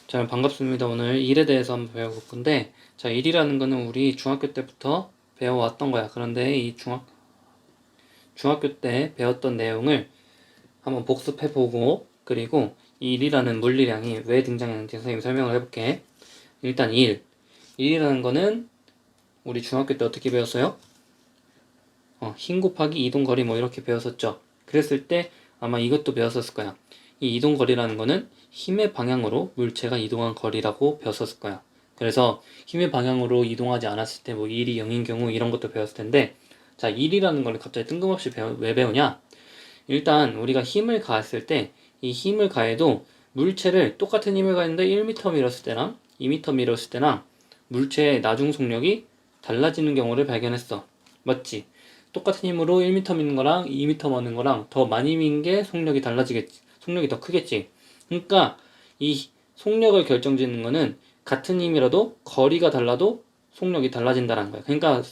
자, 반갑습니다. 오늘 일에 대해서 한번 배워볼 건데, 자, 일이라는 거는 우리 중학교 때부터 배워왔던 거야. 그런데 이 중학교 때 배웠던 내용을 한번 복습해보고, 그리고 이 일이라는 물리량이 왜 등장했는지 선생님이 설명을 해볼게. 일단 일이라는 거는 우리 중학교 때 어떻게 배웠어요? 힘 곱하기 이동거리 뭐 이렇게 배웠었죠. 그랬을 때 아마 이것도 배웠었을 거야. 이 이동거리라는 거는 힘의 방향으로 물체가 이동한 거리라고 배웠었을 거야. 그래서 힘의 방향으로 이동하지 않았을 때 뭐 1이 0인 경우 이런 것도 배웠을 텐데, 자, 1이라는 걸 갑자기 뜬금없이 왜 배우냐? 일단 우리가 힘을 가했을 때 이 힘을 가해도 물체를 똑같은 힘을 가했는데 1m 밀었을 때랑 2m 밀었을 때랑 물체의 나중 속력이 달라지는 경우를 발견했어. 맞지? 똑같은 힘으로 1m 미는 거랑 2m 미는 거랑 더 많이 민 게 속력이 달라지겠지. 속력이 더 크겠지. 그러니까 이 속력을 결정짓는 거는 같은 힘이라도 거리가 달라도 속력이 달라진다는 거야. 그러니까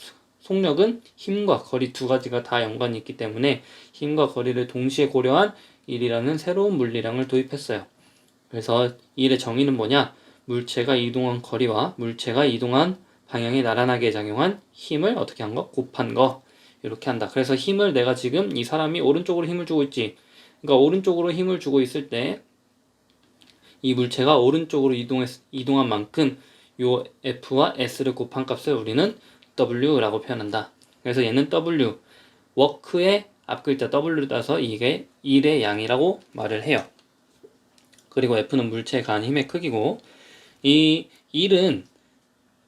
속력은 힘과 거리 두 가지가 다 연관이 있기 때문에 힘과 거리를 동시에 고려한 일이라는 새로운 물리량을 도입했어요. 그래서 일의 정의는 뭐냐? 물체가 이동한 거리와 물체가 이동한 방향에 나란하게 작용한 힘을 어떻게 한 거? 곱한 거. 이렇게 한다. 그래서 힘을 내가 지금 이 사람이 오른쪽으로 힘을 주고 있지. 그러니까 오른쪽으로 힘을 주고 있을 때 이 물체가 오른쪽으로 이동한 만큼 요 F와 S를 곱한 값을 우리는 W라고 표현한다. 그래서 얘는 W, 워크의 앞글자 W를 따서 이게 일의 양이라고 말을 해요. 그리고 F는 물체에 가한 힘의 크기고, 이 일은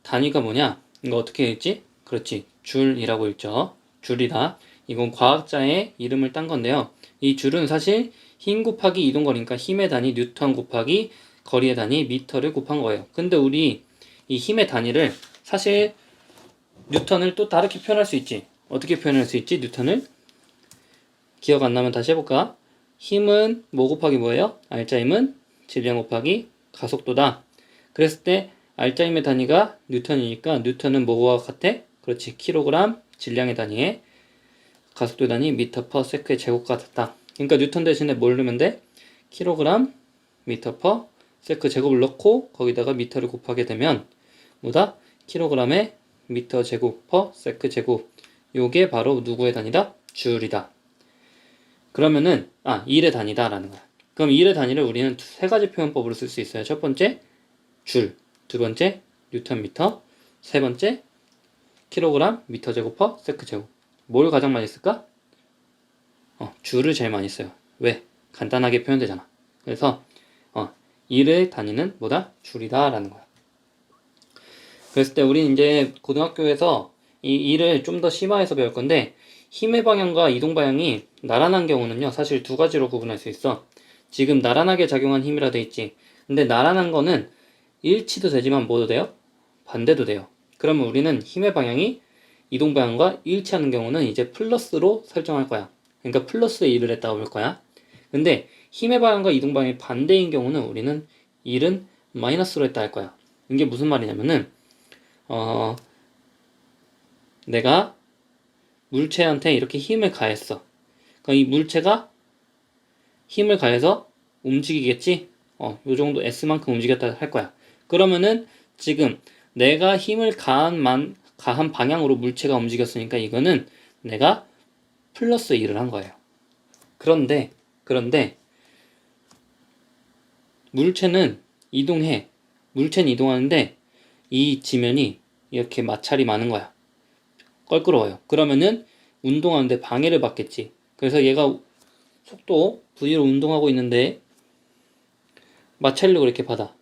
단위가 뭐냐? 이거 어떻게 읽지? 그렇지. 줄이라고 읽죠. 줄이다. 이건 과학자의 이름을 딴 건데요. 이 줄은 사실 힘 곱하기 이동거리니까 힘의 단위 뉴턴 곱하기 거리의 단위 미터를 곱한 거예요. 근데 우리 이 힘의 단위를 사실 뉴턴을 또 다르게 표현할 수 있지. 어떻게 표현할 수 있지? 뉴턴을? 기억 안 나면 다시 해볼까? 힘은 뭐 곱하기 뭐예요? 알짜힘은 질량 곱하기 가속도다. 그랬을 때 알짜힘의 단위가 뉴턴이니까 뉴턴은 뭐와 같아? 그렇지. 킬로그램 질량의 단위에 가속도 단위 미터 퍼 세크의 제곱과 같다. 그러니까 뉴턴 대신에 뭘 넣으면 돼? 킬로그램 미터 퍼 세크 제곱을 넣고 거기다가 미터를 곱하게 되면 뭐다? 킬로그램의 미터 제곱 퍼 세크 제곱. 요게 바로 누구의 단위다? 줄이다. 그러면은 일의 단위다라는 거야. 그럼 일의 단위를 우리는 세 가지 표현법으로 쓸 수 있어요. 첫 번째 줄, 두 번째 뉴턴 미터, 세 번째 킬로그램 미터 제곱 퍼 세크 제곱. 뭘 가장 많이 쓸까? 줄을 제일 많이 써요. 왜? 간단하게 표현되잖아. 그래서 일의 단위는 뭐다? 줄이다라는 거야. 그랬을 때 우리 이제 고등학교에서 이 일을 좀 더 심화해서 배울 건데, 힘의 방향과 이동 방향이 나란한 경우는요, 사실 두 가지로 구분할 수 있어. 지금 나란하게 작용한 힘이라 돼 있지. 근데 나란한 거는 일치도 되지만 뭐도 돼요? 반대도 돼요. 그러면 우리는 힘의 방향이 이동 방향과 일치하는 경우는 이제 플러스로 설정할 거야. 그러니까 플러스의 일을 했다고 볼 거야. 근데 힘의 방향과 이동 방향이 반대인 경우는 우리는 일은 마이너스로 했다 할 거야. 이게 무슨 말이냐면은 내가 물체한테 이렇게 힘을 가했어. 그러니까 이 물체가 힘을 가해서 움직이겠지? 요 정도 S만큼 움직였다 할 거야. 그러면은 지금 내가 힘을 가한 방향으로 물체가 움직였으니까 이거는 내가 플러스 1을 한 거예요. 그런데 물체는 이동해. 물체는 이동하는데 이 지면이 이렇게 마찰이 많은 거야. 껄끄러워요. 그러면은 운동하는데 방해를 받겠지. 그래서 얘가 속도 V로 운동하고 있는데 마찰력을 이렇게 받아.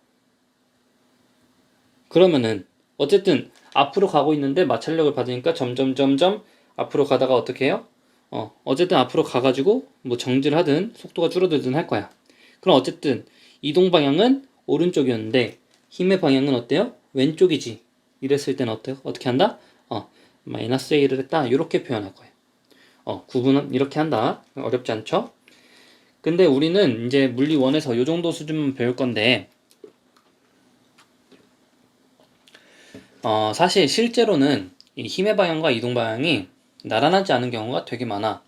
그러면은 어쨌든 앞으로 가고 있는데 마찰력을 받으니까 점점 앞으로 가다가 어떻게 해요? 어쨌든 앞으로 가가지고 뭐 정지를 하든 속도가 줄어들든 할 거야. 그럼 어쨌든 이동 방향은 오른쪽이었는데 힘의 방향은 어때요? 왼쪽이지. 이랬을 때는 어때요? 어떻게 한다? 마이너스 A를 했다. 이렇게 표현할 거예요. 구분은 이렇게 한다. 어렵지 않죠? 근데 우리는 이제 물리 1에서 요 정도 수준만 배울 건데, 사실 실제로는 이 힘의 방향과 이동 방향이 나란하지 않은 경우가 되게 많아.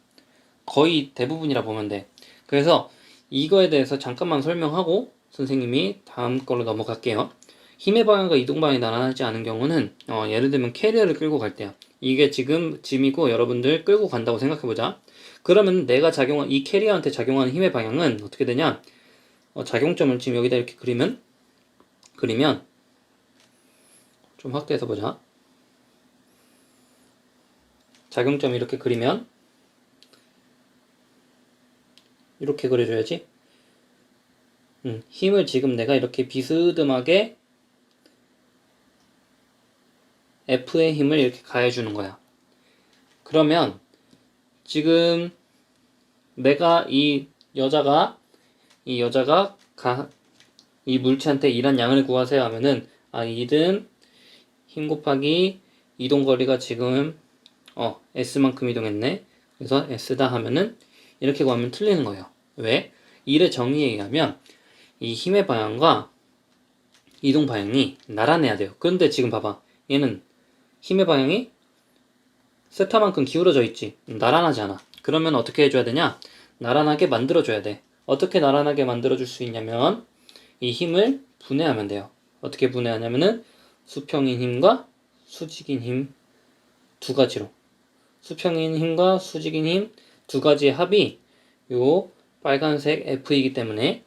거의 대부분이라 보면 돼. 그래서 이거에 대해서 잠깐만 설명하고 선생님이 다음 걸로 넘어갈게요. 힘의 방향과 이동 방향이 나란하지 않은 경우는 예를 들면 캐리어를 끌고 갈 때야. 이게 지금 짐이고 여러분들 끌고 간다고 생각해보자. 그러면 내가 작용한 이 캐리어한테 작용하는 힘의 방향은 어떻게 되냐? 작용점을 지금 여기다 이렇게 그리면 좀 확대해서 보자. 작용점 이렇게 그리면 이렇게 그려줘야지. 힘을 지금 내가 이렇게 비스듬하게 F의 힘을 이렇게 가해주는 거야. 그러면 지금 내가 이 여자가 이 물체한테 이란 양을 구하세요 하면은 이든 힘 곱하기 이동거리가 지금 S만큼 이동했네. 그래서 S다 하면은 이렇게 구하면 틀리는 거예요. 왜? 일의 정의에 의하면 이 힘의 방향과 이동 방향이 나란해야 돼요. 그런데 지금 봐봐. 얘는 힘의 방향이 세타만큼 기울어져 있지. 나란하지 않아. 그러면 어떻게 해줘야 되냐? 나란하게 만들어줘야 돼. 어떻게 나란하게 만들어줄 수 있냐면 이 힘을 분해하면 돼요. 어떻게 분해하냐면은 수평인 힘과 수직인 힘 두 가지로. 수평인 힘과 수직인 힘 두 가지의 합이 요 빨간색 F이기 때문에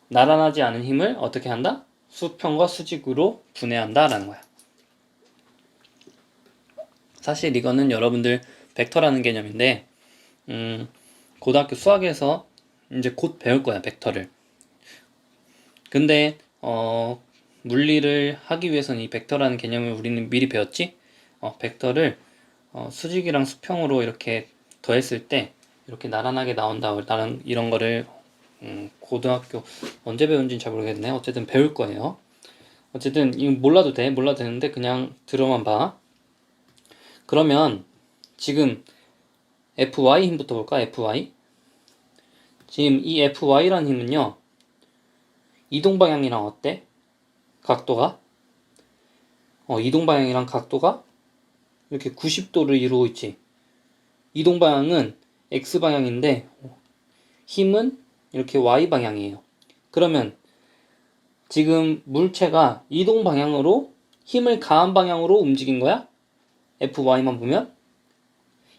나란하지 않은 힘을 어떻게 한다? 수평과 수직으로 분해한다 라는 거야. 사실 이거는 여러분들 벡터라는 개념인데 고등학교 수학에서 이제 곧 배울 거야, 벡터를. 근데 물리를 하기 위해서는 이 벡터라는 개념을 우리는 미리 배웠지? 벡터를 수직이랑 수평으로 이렇게 더했을 때 이렇게 나란하게 나온다. 이런 거를 고등학교 언제 배운지는 잘 모르겠네. 어쨌든 배울 거예요. 어쨌든 이거 몰라도 되는데 그냥 들어만 봐. 그러면 지금 Fy 힘부터 볼까? Fy. 지금 이 Fy라는 힘은요. 이동 방향이랑 어때? 각도가? 이동 방향이랑 각도가 이렇게 90도를 이루고 있지. 이동 방향은 X 방향인데 힘은 이렇게 Y 방향이에요. 그러면 지금 물체가 이동 방향으로 힘을 가한 방향으로 움직인 거야? Fy만 보면?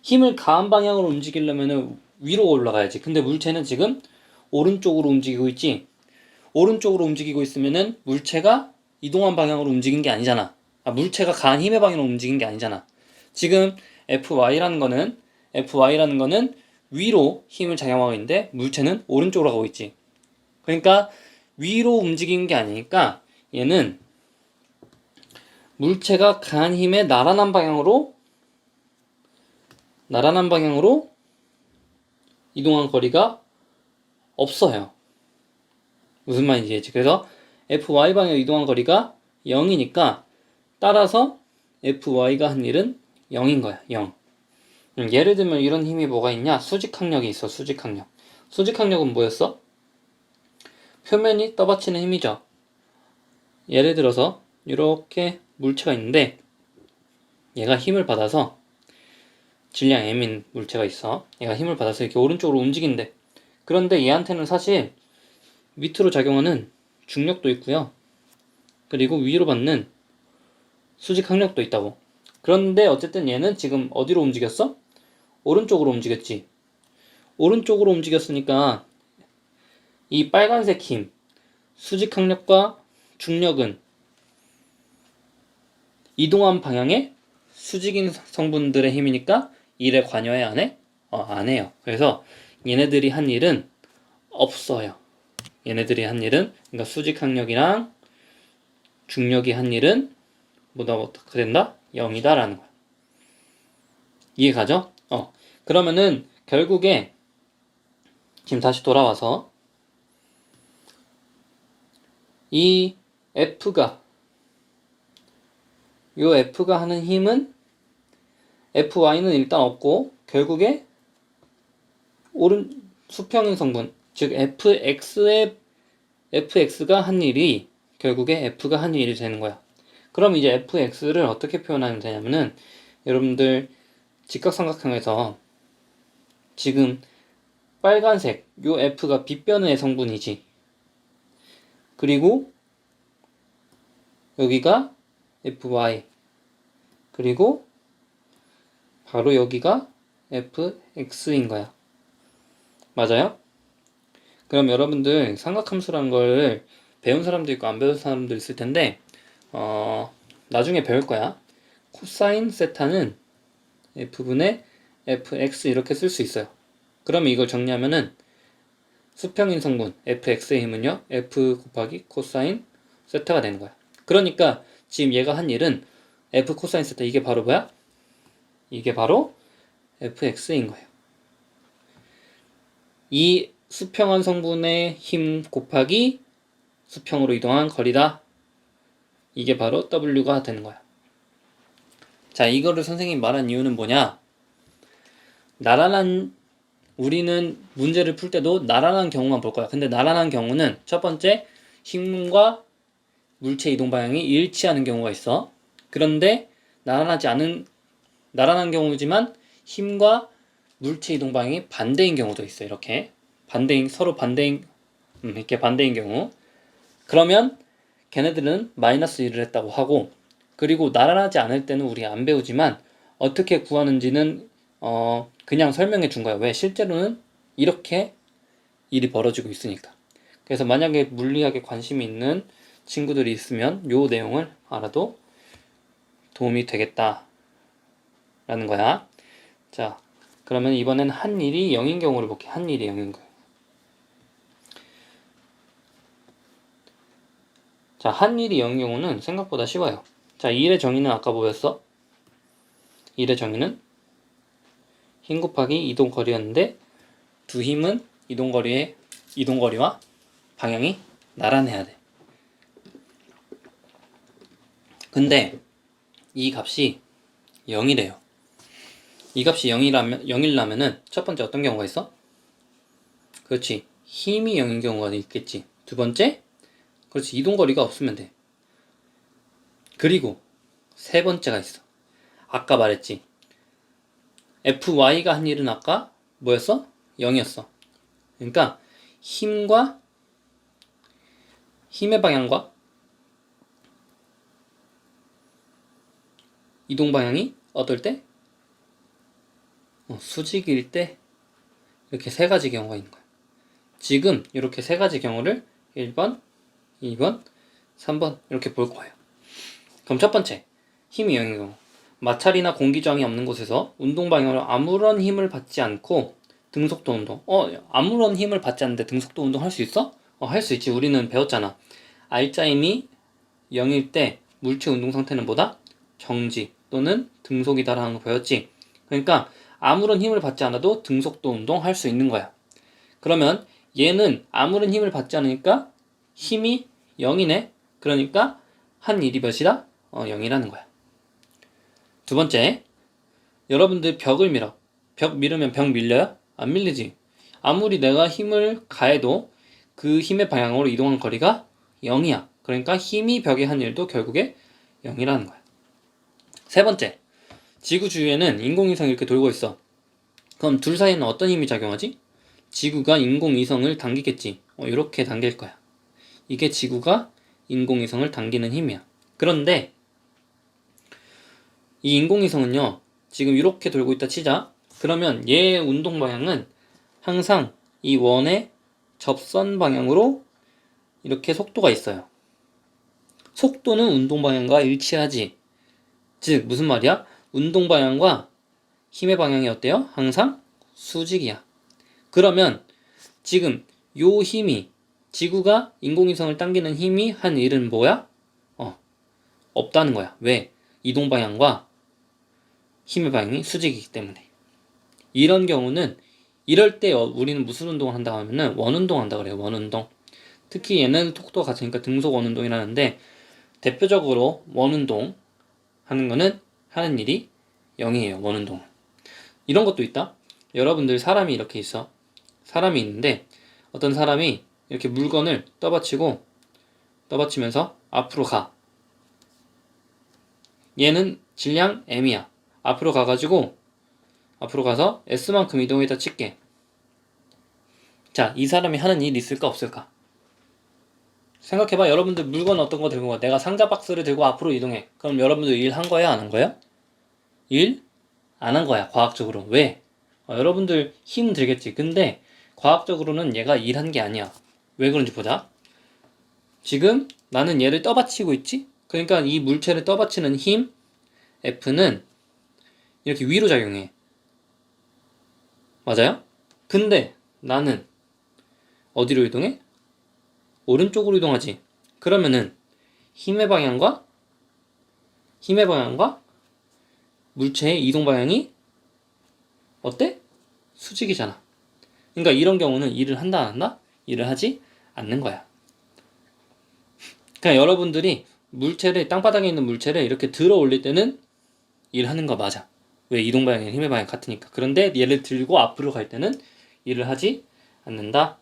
힘을 가한 방향으로 움직이려면 위로 올라가야지. 근데 물체는 지금 오른쪽으로 움직이고 있지. 오른쪽으로 움직이고 있으면은 물체가 이동한 방향으로 움직인 게 아니잖아. 물체가 가한 힘의 방향으로 움직인 게 아니잖아. 지금 Fy라는 거는 위로 힘을 작용하고 있는데 물체는 오른쪽으로 가고 있지. 그러니까 위로 움직이는 게 아니니까 얘는 물체가 가한 힘의 나란한 방향으로 이동한 거리가 없어요. 무슨 말인지 알지? 그래서 Fy 방향으로 이동한 거리가 0이니까 따라서 Fy가 한 일은 0인 거야. 0. 예를 들면 이런 힘이 뭐가 있냐? 수직항력이 있어. 수직항력. 수직항력은 뭐였어? 표면이 떠받치는 힘이죠. 예를 들어서 이렇게 물체가 있는데 얘가 힘을 받아서 질량 m인 물체가 있어. 얘가 힘을 받아서 이렇게 오른쪽으로 움직인대. 그런데 얘한테는 사실 밑으로 작용하는 중력도 있고요. 그리고 위로 받는 수직항력도 있다고. 그런데 어쨌든 얘는 지금 어디로 움직였어? 오른쪽으로 움직였지. 오른쪽으로 움직였으니까 이 빨간색 힘, 수직항력과 중력은 이동한 방향의 수직인 성분들의 힘이니까 일에 관여해 안 해? 안 해요. 그래서 얘네들이 한 일은 없어요. 얘네들이 한 일은 그러니까 수직항력이랑 중력이 한 일은 뭐다 어떻게 된다? 0이다 라는 거야. 이해 가죠? 그러면은 결국에 지금 다시 돌아와서 이 F가 하는 힘은 Fy는 일단 없고 결국에 수평인 성분 즉 FX가 한 일이 결국에 F가 한 일이 되는 거야. 그럼 이제 FX를 어떻게 표현하면 되냐면은 여러분들 직각삼각형에서 지금 빨간색 요 F가 빗변의 성분이지. 그리고 여기가 FY, 그리고 바로 여기가 FX인 거야. 맞아요? 그럼 여러분들 삼각함수라는 걸 배운 사람도 있고 안 배운 사람도 있을 텐데 나중에 배울 거야. 코사인 세타는 F분의 FX 이렇게 쓸 수 있어요. 그러면 이걸 정리하면은 수평인 성분 fx의 힘은요 f 곱하기 코사인 세타가 되는 거야. 그러니까 지금 얘가 한 일은 f 코사인 세타, 이게 바로 뭐야? 이게 바로 fx인 거예요. 이 수평한 성분의 힘 곱하기 수평으로 이동한 거리다. 이게 바로 w가 되는 거야. 자, 이거를 선생님이 말한 이유는 뭐냐? 나란한, 우리는 문제를 풀 때도 나란한 경우만 볼 거야. 근데 나란한 경우는 첫 번째, 힘과 물체 이동 방향이 일치하는 경우가 있어. 그런데 나란한 경우지만 힘과 물체 이동 방향이 반대인 경우도 있어. 이렇게 서로 반대인, 이렇게 반대인 경우. 그러면 걔네들은 마이너스 1을 했다고 하고, 그리고 나란하지 않을 때는 우리 안 배우지만 어떻게 구하는지는 그냥 설명해 준 거야. 왜? 실제로는 이렇게 일이 벌어지고 있으니까. 그래서 만약에 물리학에 관심이 있는 친구들이 있으면 요 내용을 알아도 도움이 되겠다 라는 거야. 자, 그러면 이번엔 한 일이 0인 경우를 볼게. 한 일이 0인 경우. 자, 한 일이 0인 경우는 생각보다 쉬워요. 자, 1의 정의는 아까 뭐였어? 1의 정의는 힘 곱하기 이동거리였는데 두 힘은 이동거리와 방향이 나란해야 돼. 근데 이 값이 0이래요. 이 값이 0이라면은 첫 번째 어떤 경우가 있어? 그렇지. 힘이 0인 경우가 있겠지. 두 번째, 그렇지. 이동거리가 없으면 돼. 그리고 세 번째가 있어. 아까 말했지. FY가 한 일은 아까 뭐였어? 0이었어. 그러니까 힘의 방향과 이동 방향이 어떨 때? 수직일 때 이렇게 세 가지 경우가 있는 거야. 지금 이렇게 세 가지 경우를 1번, 2번, 3번 이렇게 볼 거예요. 그럼 첫 번째, 힘이 0인 경우. 마찰이나 공기저항이 없는 곳에서 운동 방향으로 아무런 힘을 받지 않고 등속도 운동. 아무런 힘을 받지 않는데 등속도 운동 할 수 있어? 할 수 있지. 우리는 배웠잖아. R자임이 0일 때 물체 운동 상태는 뭐다? 정지 또는 등속이다라는 거 배웠지. 그러니까 아무런 힘을 받지 않아도 등속도 운동 할 수 있는 거야. 그러면 얘는 아무런 힘을 받지 않으니까 힘이 0이네. 그러니까 한 일이 몇이다? 0이라는 거야. 두 번째, 여러분들 벽을 밀어. 벽 밀으면 벽 밀려요? 안 밀리지. 아무리 내가 힘을 가해도 그 힘의 방향으로 이동한 거리가 0이야. 그러니까 힘이 벽에 한 일도 결국에 0이라는 거야. 세 번째, 지구 주위에는 인공위성이 이렇게 돌고 있어. 그럼 둘 사이에는 어떤 힘이 작용하지? 지구가 인공위성을 당기겠지. 이렇게 당길 거야. 이게 지구가 인공위성을 당기는 힘이야. 그런데 이 인공위성은요, 지금 이렇게 돌고 있다 치자. 그러면 얘의 운동 방향은 항상 이 원의 접선 방향으로 이렇게 속도가 있어요. 속도는 운동 방향과 일치하지. 즉 무슨 말이야? 운동 방향과 힘의 방향이 어때요? 항상 수직이야. 그러면 지금 요 힘이, 지구가 인공위성을 당기는 힘이 한 일은 뭐야? 없다는 거야. 왜? 이동 방향과 힘의 방향이 수직이기 때문에. 이런 경우는, 이럴 때 우리는 무슨 운동을 한다고 하면은 원운동 한다 그래요. 원운동. 특히 얘는 속도가 같으니까 등속 원운동이라는데, 대표적으로 원운동 하는 거는 하는 일이 0이에요. 원운동. 이런 것도 있다. 여러분들 사람이 이렇게 있어. 사람이 있는데 어떤 사람이 이렇게 물건을 떠받치면서 앞으로 가. 얘는 질량 m이야. 앞으로 가서 S만큼 이동했다 칠게. 자, 이 사람이 하는 일이 있을까 없을까? 생각해봐. 여러분들 물건 어떤 거 들고 가. 내가 상자 박스를 들고 앞으로 이동해. 그럼 여러분들 일 한 거야? 안 한 거야? 일? 안 한 거야. 과학적으로. 왜? 여러분들 힘 들겠지. 근데 과학적으로는 얘가 일한 게 아니야. 왜 그런지 보자. 지금 나는 얘를 떠받치고 있지? 그러니까 이 물체를 떠받치는 힘 F는 이렇게 위로 작용해. 맞아요? 근데 나는 어디로 이동해? 오른쪽으로 이동하지. 그러면은 힘의 방향과 물체의 이동 방향이 어때? 수직이잖아. 그러니까 이런 경우는 일을 한다 안 한다? 일을 하지 않는 거야. 그냥 여러분들이 물체를 땅바닥에 있는 물체를 이렇게 들어 올릴 때는 일하는 거 맞아. 왜? 이동 방향이 힘의 방향 같으니까. 그런데 얘를 들고 앞으로 갈 때는 일을 하지 않는다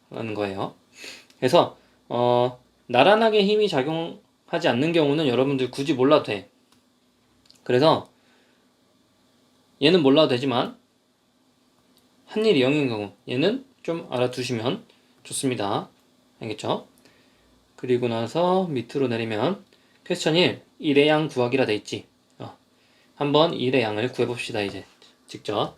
라는 거예요. 그래서 나란하게 힘이 작용하지 않는 경우는 여러분들 굳이 몰라도 돼. 그래서 얘는 몰라도 되지만 한 일이 0인 경우 얘는 좀 알아두시면 좋습니다. 알겠죠? 그리고 나서 밑으로 내리면 퀘스천 1 1의 양 구하기라 돼 있지. 한번 1의 양을 구해봅시다. 이제 직접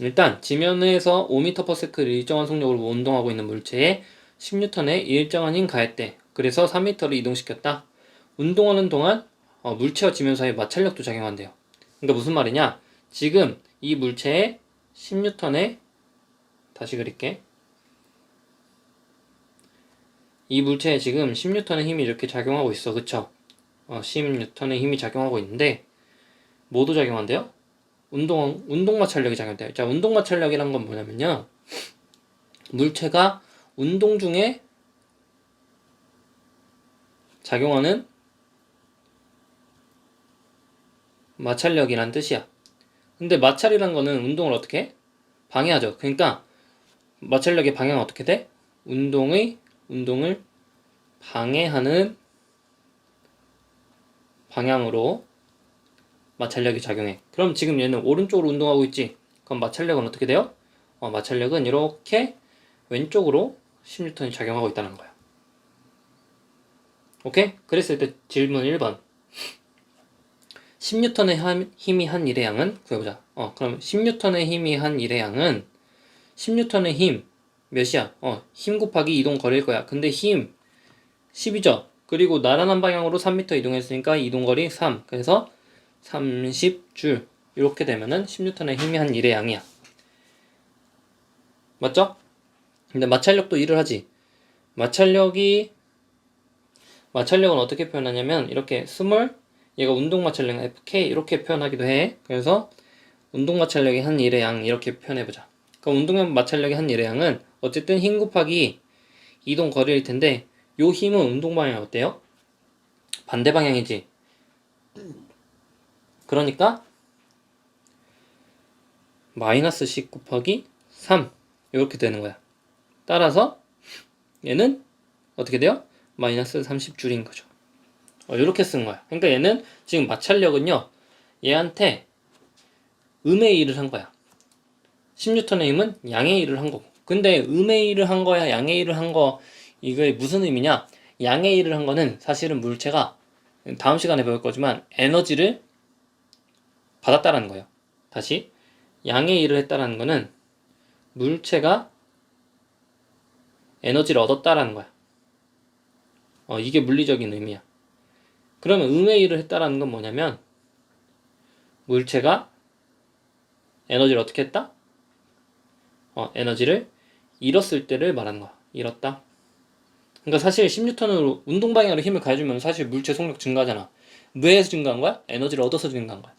일단 지면에서 5m/s를 일정한 속력으로 운동하고 있는 물체에 10N의 일정한 힘 가했대. 그래서 3m를 이동시켰다. 운동하는 동안 물체와 지면 사이에 마찰력도 작용한대요. 그러니까 무슨 말이냐? 지금 이 물체에 10N의 다시 그릴게. 이 물체에 지금 10N의 힘이 이렇게 작용하고 있어. 그쵸? 10N의 힘이 작용하고 있는데 뭐도 작용한대요? 운동 마찰력이 작용돼요. 자, 운동 마찰력이란 건 뭐냐면요. 물체가 운동 중에 작용하는 마찰력이란 뜻이야. 근데 마찰이란 거는 운동을 어떻게 해? 방해하죠. 그러니까 마찰력의 방향은 어떻게 돼? 운동을 방해하는 방향으로 마찰력이 작용해. 그럼 지금 얘는 오른쪽으로 운동하고 있지? 그럼 마찰력은 어떻게 돼요? 마찰력은 이렇게 왼쪽으로 10N이 작용하고 있다는 거야. 오케이? 그랬을 때 질문 1번. 10N의 힘이 한 일의 양은 구해보자. 그럼 10N의 힘이 한 일의 양은 10N의 힘 몇이야? 힘 곱하기 이동 거리일 거야. 근데 힘 10이죠? 그리고 나란한 방향으로 3m 이동했으니까 이동거리 3. 그래서 30줄. 이렇게 되면은 10N의 힘이 한 일의 양이야. 맞죠? 근데 마찰력도 일을 하지. 마찰력은 어떻게 표현하냐면 이렇게 스몰 얘가 운동 마찰력 FK 이렇게 표현하기도 해. 그래서 운동 마찰력이 한 일의 양 이렇게 표현해보자. 그럼 운동 마찰력이 한 일의 양은 어쨌든 힘 곱하기 이동 거리일 텐데 요 힘은 운동 방향이 어때요? 반대 방향이지. 그러니까 마이너스 10 곱하기 3 이렇게 되는 거야. 따라서 얘는 어떻게 돼요? 마이너스 30줄인 거죠. 이렇게 쓴 거야. 그러니까 얘는 지금 마찰력은요 얘한테 음의 일을 한 거야. 10N의 힘은 양의 일을 한 거고. 근데 음의 일을 한 거야 양의 일을 한 거 이게 무슨 의미냐? 양의 일을 한 거는 사실은 물체가 다음 시간에 배울 거지만 에너지를 받았다라는 거예요. 다시 양의 일을 했다라는 거는 물체가 에너지를 얻었다라는 거야. 이게 물리적인 의미야. 그러면 음의 일을 했다라는 건 뭐냐면 물체가 에너지를 어떻게 했다? 에너지를 잃었을 때를 말하는 거야. 잃었다. 그러니까 사실 10N으로 운동 방향으로 힘을 가해주면 사실 물체 속력 증가하잖아. 왜 증가한 거야? 에너지를 얻어서 증가한 거야.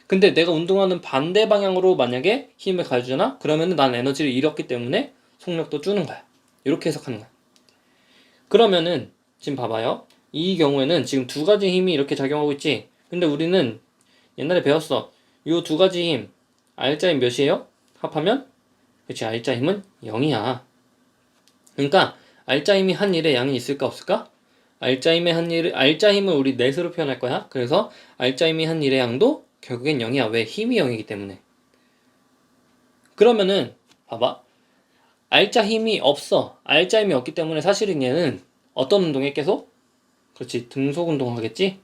근데 내가 운동하는 반대 방향으로 만약에 힘을 가해주잖아? 그러면 난 에너지를 잃었기 때문에 속력도 주는 거야. 이렇게 해석하는 거야. 그러면은 지금 봐봐요. 이 경우에는 지금 두 가지 힘이 이렇게 작용하고 있지. 근데 우리는 옛날에 배웠어. 이 두 가지 힘 R자 힘 몇이에요? 합하면? 그치, R자 힘은 0이야. 그러니까 R자 힘이 한 일에 양이 있을까 없을까? R자 힘을 우리 넷으로 표현할 거야. 그래서 R자 힘이 한 일의 양도 결국엔 0이야. 왜? 힘이 0이기 때문에. 그러면은 봐봐. R자 힘이 없어. R자 힘이 없기 때문에 사실은 얘는 어떤 운동에 계속? 그렇지. 등속 운동하겠지?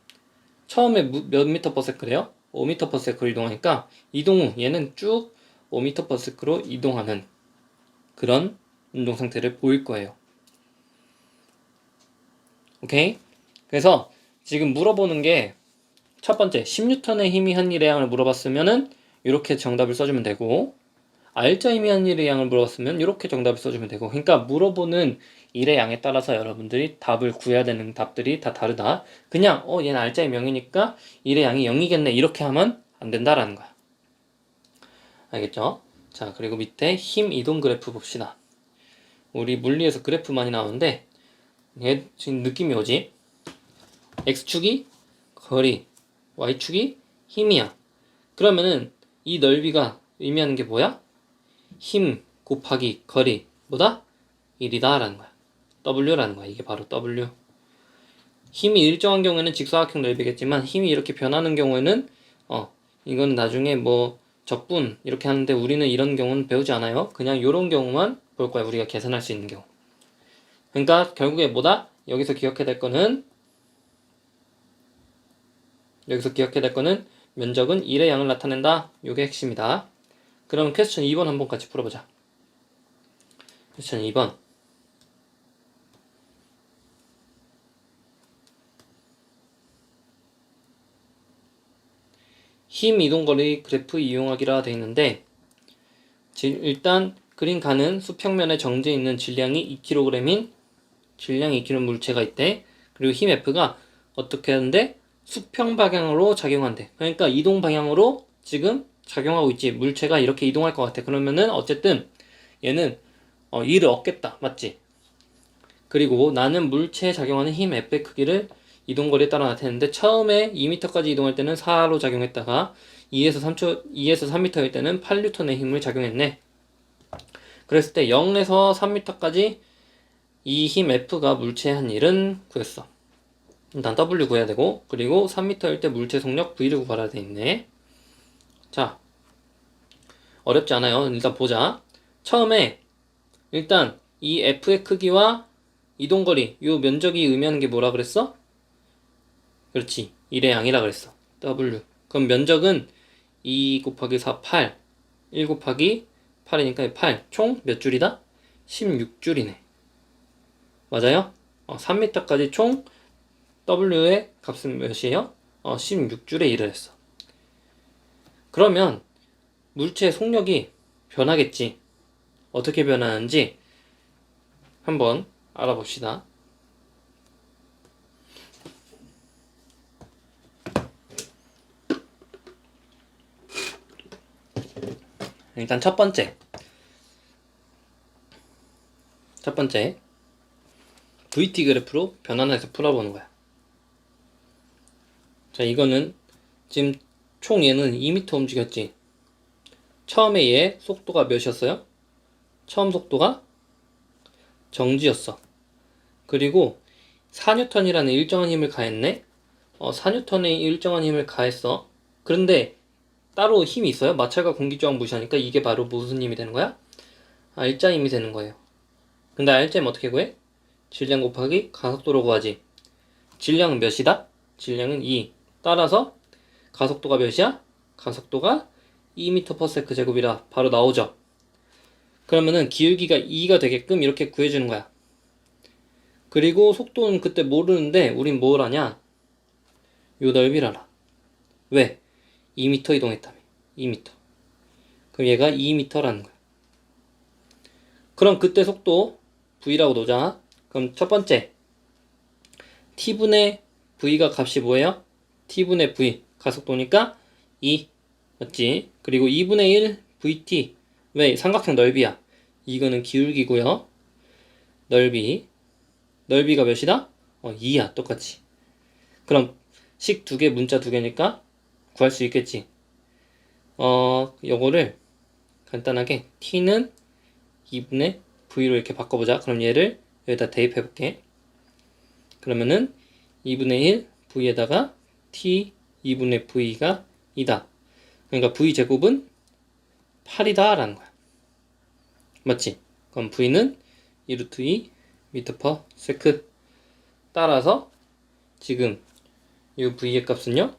처음에 몇 미터 퍼 세크래요? 5미터 퍼 세크로 이동하니까 이동 후 얘는 쭉 5미터 퍼 세크로 이동하는 그런 운동 상태를 보일 거예요. 오케이? 그래서 지금 물어보는 게 첫 번째 10N의 힘이 한 일의 양을 물어봤으면은 이렇게 정답을 써주면 되고, R자 힘이 한 일의 양을 물어봤으면 이렇게 정답을 써주면 되고, 그러니까 물어보는 일의 양에 따라서 여러분들이 답을 구해야 되는 답들이 다 다르다. 그냥 얘는 R자의 0이니까 일의 양이 0이겠네 이렇게 하면 안 된다라는 거야. 알겠죠? 자, 그리고 밑에 힘 이동 그래프 봅시다. 우리 물리에서 그래프 많이 나오는데 얘 지금 느낌이 오지? X축이 거리, Y축이 힘이야. 그러면은 이 넓이가 의미하는 게 뭐야? 힘 곱하기 거리 보다 1이다 라는 거야. W라는 거야. 이게 바로 W. 힘이 일정한 경우에는 직사각형 넓이겠지만 힘이 이렇게 변하는 경우에는 이건 나중에 뭐 적분 이렇게 하는데 우리는 이런 경우는 배우지 않아요. 그냥 이런 경우만 볼 거야. 우리가 계산할 수 있는 경우. 그러니까 결국에 뭐다? 여기서 기억해야 될 거는 면적은 1의 양을 나타낸다. 이게 핵심이다. 그럼 퀘스천 2번 한번 같이 풀어보자. 퀘스천 2번. 힘 이동거리 그래프 이용하기라 되어 있는데, 일단 그린 가는 수평면에 정지해 있는 질량이 2kg인 질량이 2kg 물체가 있대. 그리고 힘 F가 어떻게 하는데? 수평 방향으로 작용한대. 그러니까 이동 방향으로 지금 작용하고 있지. 물체가 이렇게 이동할 것 같아. 그러면은 어쨌든 얘는 일을 얻겠다. 맞지? 그리고 나는 물체에 작용하는 힘 F의 크기를 이동거리에 따라 나타내는데, 처음에 2m까지 이동할 때는 4로 작용했다가 2에서 3m일 때는 8N의 힘을 작용했네. 그랬을 때 0에서 3m까지 이 힘 F가 물체에 한 일은 구했어. 일단 W 구해야 되고, 그리고 3m일 때 물체 속력 V를 구하라 돼 있네. 자, 어렵지 않아요. 일단 보자. 처음에 일단 이 F의 크기와 이동거리, 요 면적이 의미하는 게 뭐라 그랬어? 그렇지. 1의 양이라 그랬어. W. 그럼 면적은 2 곱하기 4, 8. 1 곱하기 8이니까 8. 총 몇 줄이다? 16줄이네. 맞아요? 3m까지 총 W의 값은 몇이에요? 16줄에 일을 했어. 그러면 물체의 속력이 변하겠지. 어떻게 변하는지 한번 알아봅시다. 일단 첫 번째 VT 그래프로 변환해서 풀어보는 거야. 자, 이거는 지금 총 얘는 2m 움직였지. 처음에 얘 속도가 몇이었어요? 처음 속도가 정지였어. 그리고 4N이라는 일정한 힘을 가했네. 4N의 일정한 힘을 가했어. 그런데 따로 힘이 있어요? 마찰과 공기저항 무시하니까 이게 바로 무슨 힘이 되는 거야? R자 힘이 되는 거예요. 근데 R자 힘 어떻게 구해? 질량 곱하기 가속도로 구하지. 질량은 몇이다? 질량은 2. 따라서 가속도가 몇이야? 가속도가 2m/s 제곱이라 바로 나오죠. 그러면은 기울기가 2가 되게끔 이렇게 구해주는 거야. 그리고 속도는 그때 모르는데 우린 뭘 하냐? 요 넓이를 알아. 왜? 2m 이동했다며. 2m. 그럼 얘가 2m라는 거야. 그럼 그때 속도 V라고 놓자. 그럼 첫 번째 T분의 V가 값이 뭐예요? T분의 V 가속도니까 2 맞지? 그리고 2분의 1 VT. 왜? 삼각형 넓이야. 이거는 기울기고요. 넓이가 몇이다? 2야. 똑같이. 그럼 식 2개, 문자 2개니까 구할 수 있겠지. 요거를 간단하게 T는 2분의 V로 이렇게 바꿔보자. 그럼 얘를 여기다 대입해볼게. 그러면은 2분의 1 V에다가 T 2분의 V가 2다. 그러니까 V 제곱은 8이다 라는 거야. 맞지? 그럼 V는 2 루트 2 미터 퍼 세크. 따라서 지금 이 V의 값은요?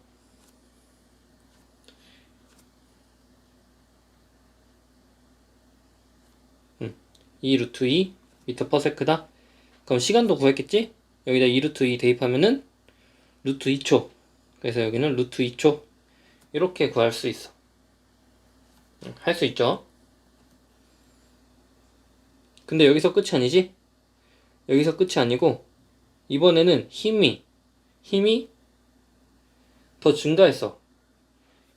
2 루트 2 미터 퍼 세크다. 그럼 시간도 구했겠지? 여기다 2 루트 2 대입하면은 루트 2초. 그래서 여기는 루트 2초. 이렇게 구할 수 있어. 할 수 있죠? 근데 여기서 끝이 아니지? 여기서 끝이 아니고 이번에는 힘이 더 증가했어.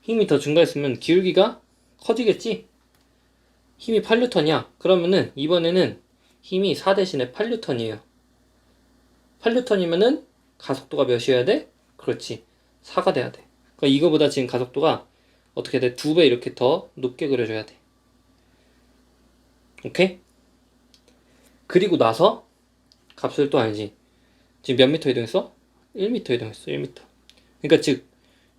힘이 더 증가했으면 기울기가 커지겠지? 힘이 8뉴턴이야. 그러면은 이번에는 힘이 4 대신에 8뉴턴이에요. 8뉴턴이면은 가속도가 몇이어야 돼? 그렇지. 4가 돼야 돼. 그러니까 이거보다 지금 가속도가 어떻게 돼? 2배 이렇게 더 높게 그려줘야 돼. 오케이? 그리고 나서 값을 또 알지. 지금 몇 미터 이동했어? 1미터 이동했어. 1미터. 그러니까 즉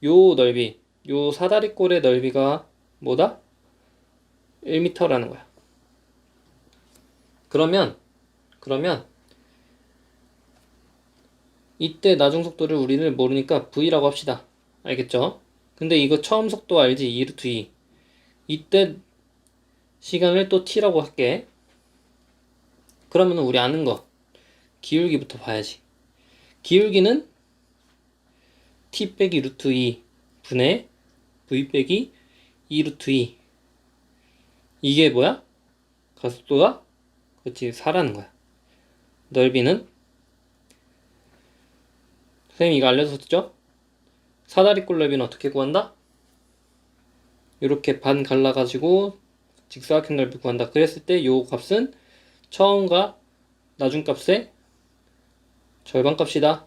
요 넓이, 요 사다리꼴의 넓이가 뭐다? 1미터라는 거야. 그러면 이때 나중 속도를 우리는 모르니까 V라고 합시다. 알겠죠? 근데 이거 처음 속도 알지? 2 루트 2. 이때 시간을 또 T라고 할게. 그러면 우리 아는 거 기울기부터 봐야지. 기울기는 T 빼기 루트 2 분의 V 빼기 2 루트 2. 이게 뭐야? 가속도가? 그렇지, 4라는 거야. 넓이는? 선생님 이거 알려줬죠? 사다리꼴 넓이는 어떻게 구한다? 이렇게 반 갈라가지고 직사각형 넓이 구한다. 그랬을 때 요 값은 처음과 나중 값의 절반 값이다.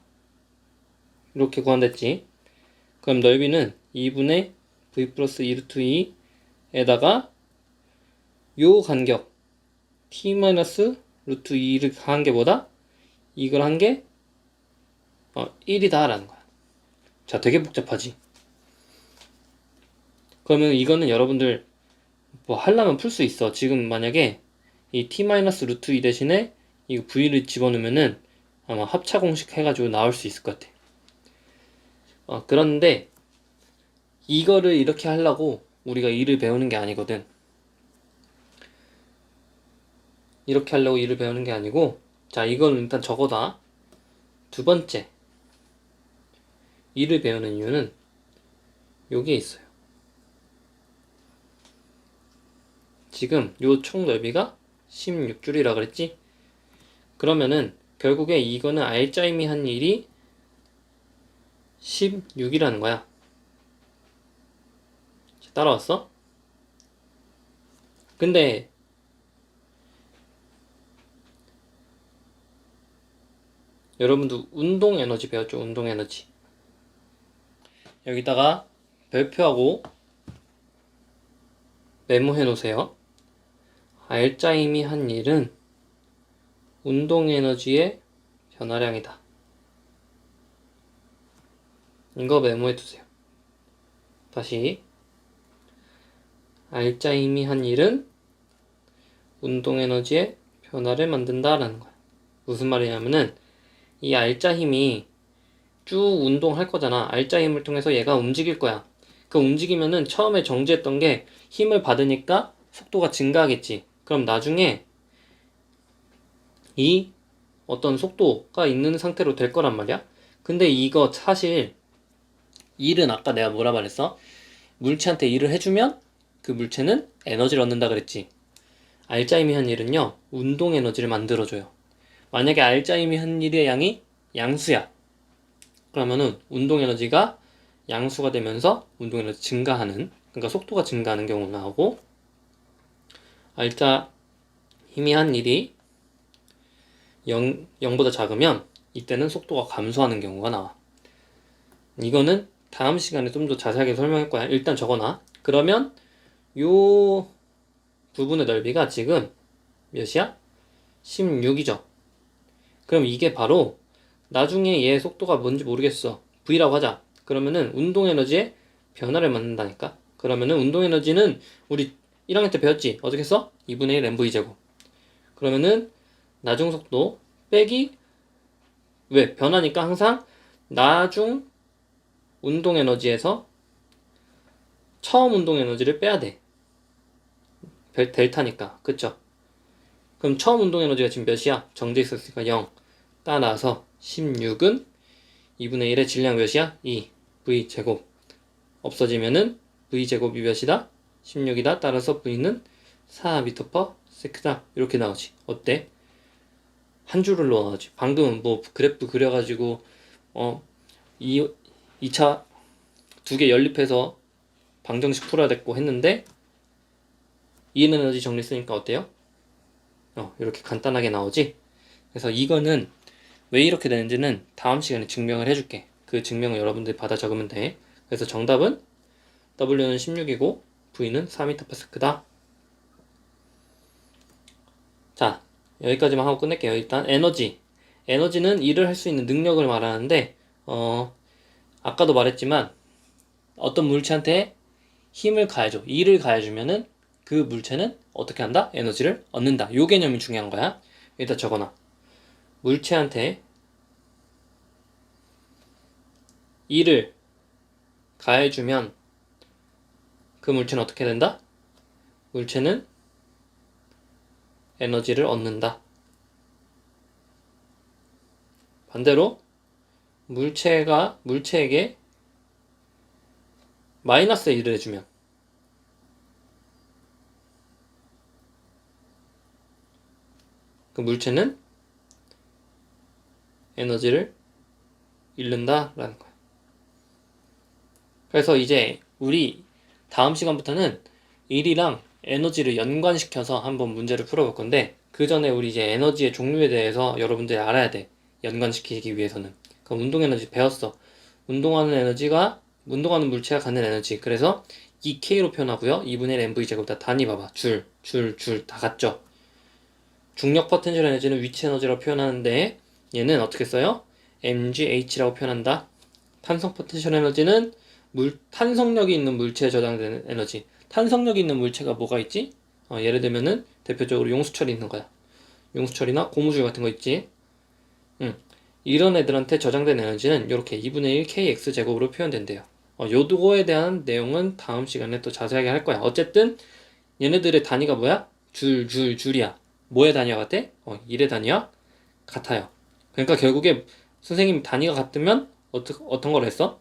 이렇게 구한댔지. 그럼 넓이는 2분의 v 플러스 2 루트 2에다가 요 간격 t 마이너스 루트 2를 한 게 뭐다? 이걸 한 게 1이다 라는 거야. 자, 되게 복잡하지. 그러면 이거는 여러분들 뭐 하려면 풀 수 있어. 지금 만약에 이 t 마이너스 루트 2 대신에 이 v를 집어넣으면은 아마 합차 공식 해가지고 나올 수 있을 것 같아. 그런데 이거를 이렇게 하려고 우리가 2를 배우는 게 아니거든. 이렇게 하려고 2를 배우는 게 아니고, 자, 이건 일단 저거다. 두 번째 2를 배우는 이유는 여기에 있어요. 지금 요 총 넓이가 16줄이라 그랬지? 그러면은 결국에 이거는 알짜임이 한 일이 16이라는 거야. 따라왔어? 근데 여러분도 운동 에너지 배웠죠? 운동 에너지. 여기다가 별표하고 메모해 놓으세요. 알짜임이 한 일은 운동 에너지의 변화량이다. 이거 메모해 두세요. 다시. 알짜임이 한 일은 운동 에너지의 변화를 만든다라는 거야. 무슨 말이냐면은 이 알짜 힘이 쭉 운동할 거잖아. 알짜 힘을 통해서 얘가 움직일 거야. 그 움직이면은 처음에 정지했던 게 힘을 받으니까 속도가 증가하겠지. 그럼 나중에 이 어떤 속도가 있는 상태로 될 거란 말이야. 근데 이거 사실 일은 아까 내가 뭐라 말했어? 물체한테 일을 해주면 그 물체는 에너지를 얻는다 그랬지. 알짜임이 한 일은요, 운동 에너지를 만들어줘요. 만약에 알짜임이 한 일의 양이 양수야. 그러면은 운동 에너지가 양수가 되면서 운동 에너지 증가하는, 그러니까 속도가 증가하는 경우가 나오고, 알짜 힘이 한 일이 0보다 작으면 이때는 속도가 감소하는 경우가 나와. 이거는 다음 시간에 좀 더 자세하게 설명할 거야. 일단 적어놔. 그러면 요 부분의 넓이가 지금 몇이야? 16이죠. 그럼 이게 바로 나중에 얘 속도가 뭔지 모르겠어. V라고 하자. 그러면은 운동 에너지의 변화를 만든다니까. 그러면은 운동 에너지는 우리 1학년 때 배웠지? 어떻게 써? 2분의 1 mv 제곱. 그러면은 나중 속도 빼기 왜? 변하니까 항상 나중 운동 에너지에서 처음 운동 에너지를 빼야 돼. 델타니까. 그쵸? 그럼 처음 운동 에너지가 지금 몇이야? 정제 있었으니까 0. 따라서 16은 2분의 1의 질량 몇이야? 2. v 제곱. 없어지면은 v 제곱이 몇이다? 16이다. 따라서 v는 4m/s다. 이렇게 나오지. 어때? 한 줄을 나오지. 방금 뭐 그래프 그려가지고 이 2차 두 개 연립해서 방정식 풀어야 됐고 했는데 이인 에너지 정리 쓰니까 어때요? 이렇게 간단하게 나오지? 그래서 이거는 왜 이렇게 되는지는 다음 시간에 증명을 해줄게. 그 증명을 여러분들이 받아 적으면 돼. 그래서 정답은 W는 16이고 V는 4m/s다. 자, 여기까지만 하고 끝낼게요. 일단 에너지. 에너지는 일을 할 수 있는 능력을 말하는데 아까도 말했지만 어떤 물체한테 힘을 가해줘. 일을 가해주면은 그 물체는 어떻게 한다? 에너지를 얻는다. 요 개념이 중요한 거야. 여기다 적어놔. 물체한테 일을 가해주면 그 물체는 어떻게 된다? 물체는 에너지를 얻는다. 반대로 물체에게 마이너스 일을 해주면 그 물체는 에너지를 잃는다라는 거야. 그래서 이제 우리 다음 시간부터는 일이랑 에너지를 연관시켜서 한번 문제를 풀어볼 건데 그 전에 우리 이제 에너지의 종류에 대해서 여러분들이 알아야 돼. 연관시키기 위해서는. 그럼 운동 에너지 배웠어. 운동하는 물체가 갖는 에너지. 그래서 EK로 표현하고요. 2분의 1 mv 제곱 다 단위 봐봐. 줄 다 같죠. 중력 포텐셜 에너지는 위치 에너지라고 표현하는데 얘는 어떻게 써요? mgh라고 표현한다. 탄성 포텐셜 에너지는 탄성력이 있는 물체에 저장되는 에너지. 탄성력이 있는 물체가 뭐가 있지? 예를 들면은 대표적으로 용수철이 있는 거야. 용수철이나 고무줄 같은 거 있지. 이런 애들한테 저장된 에너지는 이렇게 2분의 1 kx 제곱으로 표현된대요. 요거에 대한 내용은 다음 시간에 또 자세하게 할 거야. 어쨌든 얘네들의 단위가 뭐야? 줄이야. 뭐의 단위와 같아? 1의 단위와 같아요. 그러니까 결국에 선생님 단위가 같으면 어떤 걸 했어?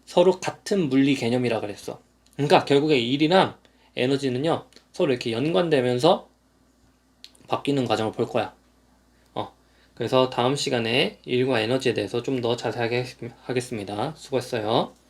서로 같은 물리 개념이라 그랬어. 그러니까 결국에 일이랑 에너지는요 서로 이렇게 연관되면서 바뀌는 과정을 볼 거야. 그래서 다음 시간에 일과 에너지에 대해서 좀 더 자세하게 하겠습니다. 수고했어요.